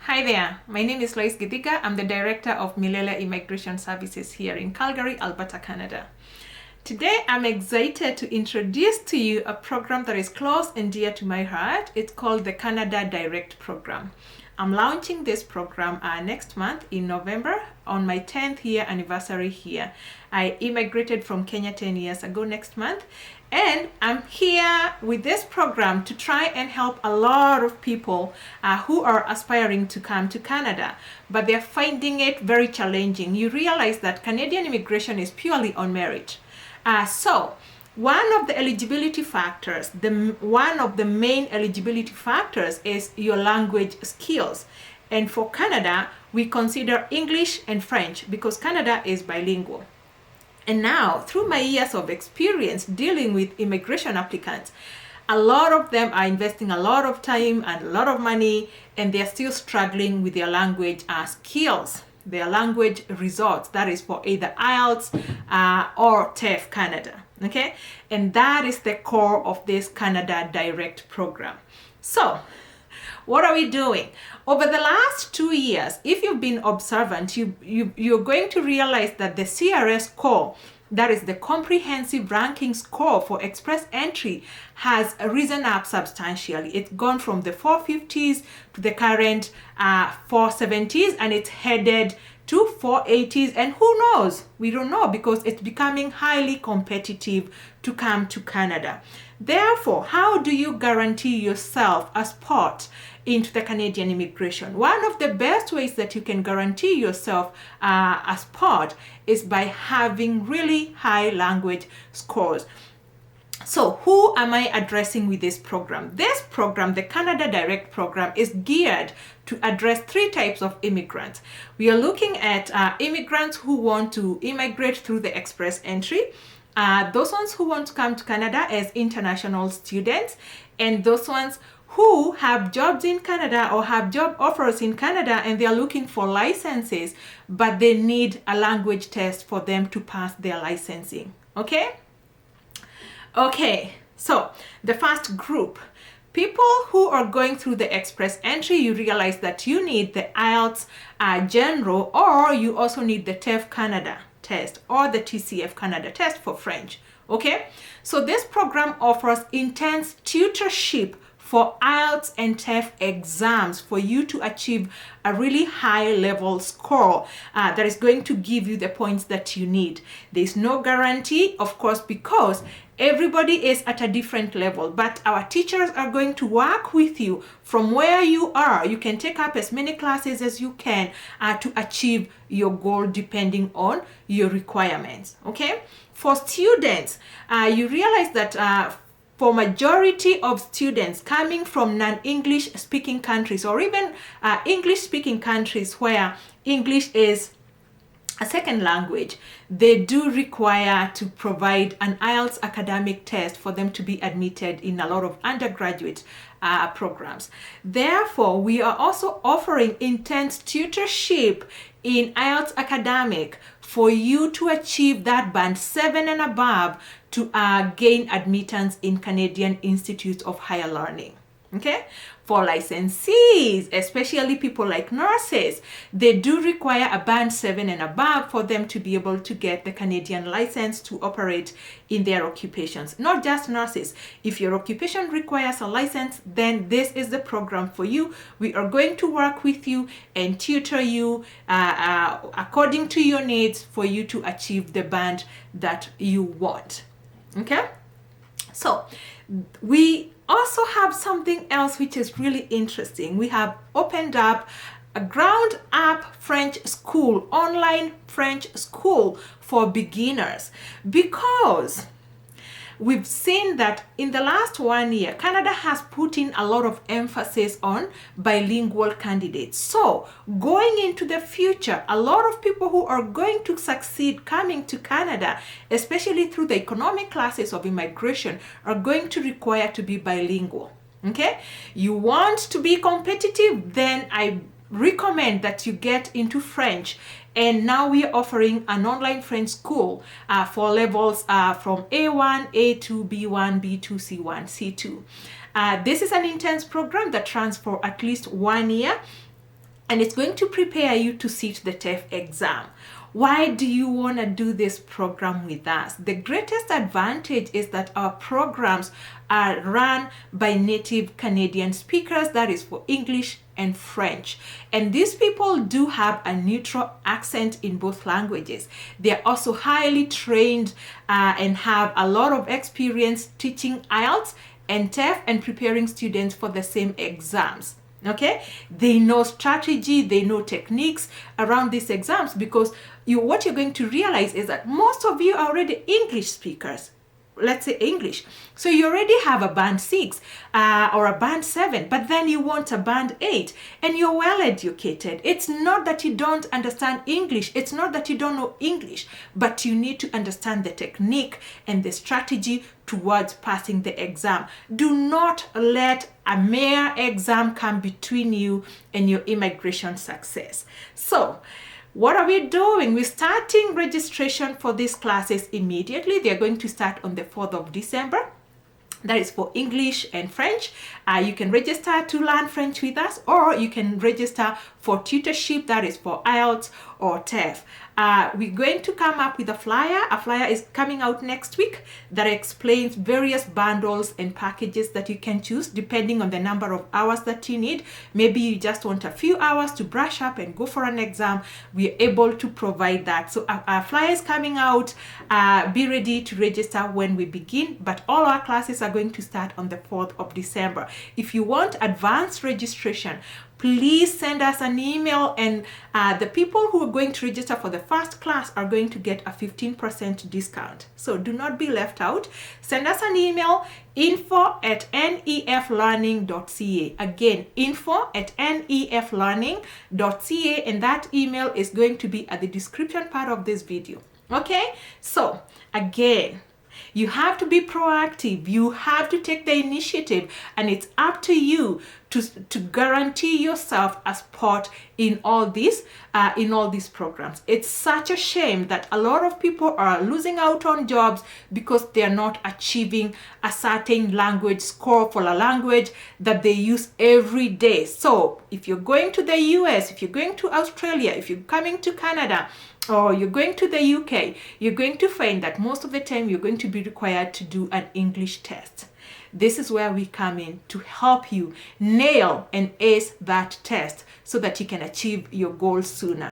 Hi there, my name is Lois Githiga. I'm the Director of Milele Immigration Services here in Calgary, Alberta, Canada. Today, I'm excited to introduce to you a program that is close and dear to my heart. It's called the Canada Direct Program. I'm launching this program next month in November on my 10th year anniversary here. I immigrated from Kenya 10 years ago next month, and I'm here with this program to try and help a lot of people who are aspiring to come to Canada, but they're finding it very challenging. You realize that Canadian immigration is purely on merit. So one of the eligibility factors, one of the main eligibility factors is your language skills. And for Canada, we consider English and French because Canada is bilingual. And now, through my years of experience dealing with immigration applicants, a lot of them are investing a lot of time and a lot of money, and they're still struggling with their language skills, their language results. That is for either IELTS or TEF Canada. Okay, and that is the core of this Canada Direct program. So, what are we doing? Over the last 2 years, if you've been observant, you're going to realize that the CRS score, that is the comprehensive ranking score for express entry, has risen up substantially. It's gone from the 450s to the current 470s, and it's headed to 480s, and who knows? We don't know, because it's becoming highly competitive to come to Canada. Therefore, how do you guarantee yourself a spot into the Canadian immigration? One of the best ways that you can guarantee yourself a spot is by having really high language scores. So who am I addressing with this program? This program, the Canada Direct program, is geared to address 3 types of immigrants. We are looking at immigrants who want to immigrate through the express entry, those ones who want to come to Canada as international students, and those ones who have jobs in Canada or have job offers in Canada and they are looking for licenses, but they need a language test for them to pass their licensing. Okay, so the first group, people who are going through the express entry, you realize that you need the IELTS General, or you also need the TEF Canada test or the TCF Canada test for French. Okay, so this program offers intense tutorship for IELTS and TEF exams for you to achieve a really high level score that is going to give you the points that you need. There's no guarantee, of course, because everybody is at a different level, but our teachers are going to work with you from where you are. You can take up as many classes as you can to achieve your goal depending on your requirements. Okay, for students, you realize that for majority of students coming from non-English speaking countries, or even English speaking countries where English is a second language, they do require to provide an IELTS academic test for them to be admitted in a lot of undergraduate programs. Therefore, we are also offering intense tutorship in IELTS academic for you to achieve that band 7 and above to gain admittance in Canadian Institutes of Higher Learning. Okay, for licensees, especially people like nurses, they do require a band 7 and above for them to be able to get the Canadian license to operate in their occupations. Not just nurses. If your occupation requires a license, then this is the program for you. We are going to work with you and tutor you according to your needs for you to achieve the band that you want. Okay, so we also have something else which is really interesting. We have opened up a ground up French school, online French school for beginners, because we've seen that in the last 1 year, Canada has put in a lot of emphasis on bilingual candidates. So going into the future, a lot of people who are going to succeed coming to Canada, especially through the economic classes of immigration, are going to require to be bilingual. Okay, you want to be competitive, then I recommend that you get into French. And now we are offering an online French school for levels from A1, A2, B1, B2, C1, C2. This is an intense program that runs for at least 1 year. and it's going to prepare you to sit the TEF exam. Why do you want to do this program with us? The greatest advantage is that our programs are run by native Canadian speakers, that is for English and French. And these people do have a neutral accent in both languages. They are also highly trained and have a lot of experience teaching IELTS and TEF and preparing students for the same exams. Okay, they know strategy, they know techniques around these exams, because what you're going to realize is that most of you are already English speakers. Let's say English. So you already have a band 6 or a band 7, but then you want a band 8 and you're well educated. It's not that you don't understand English. It's not that you don't know English, but you need to understand the technique and the strategy towards passing the exam. Do not let a mere exam come between you and your immigration success. So, what are we doing? We're starting registration for these classes immediately. They're going to start on the 4th of December. That is for English and French. You can register to learn French with us, or you can register for tutorship, that is for IELTS or TEF. We're going to come up with a flyer. A flyer is coming out next week that explains various bundles and packages that you can choose depending on the number of hours that you need. Maybe you just want a few hours to brush up and go for an exam. We're able to provide that. So our flyer is coming out. Be ready to register when we begin, but all our classes are going to start on the 4th of December. If you want advanced registration, please send us an email, and the people who are going to register for the first class are going to get a 15% discount. So do not be left out. Send us an email, info@neflearning.ca. Again, info@neflearning.ca, and that email is going to be at the description part of this video. Okay, so again, you have to be proactive. You have to take the initiative, and it's up to you to guarantee yourself a spot in all these programs. It's such a shame that a lot of people are losing out on jobs because they are not achieving a certain language score for a language that they use every day. So if you're going to the US, if you're going to Australia, if you're coming to Canada, or you're going to the UK, you're going to find that most of the time you're going to be required to do an English test. This is where we come in to help you nail and ace that test so that you can achieve your goals sooner.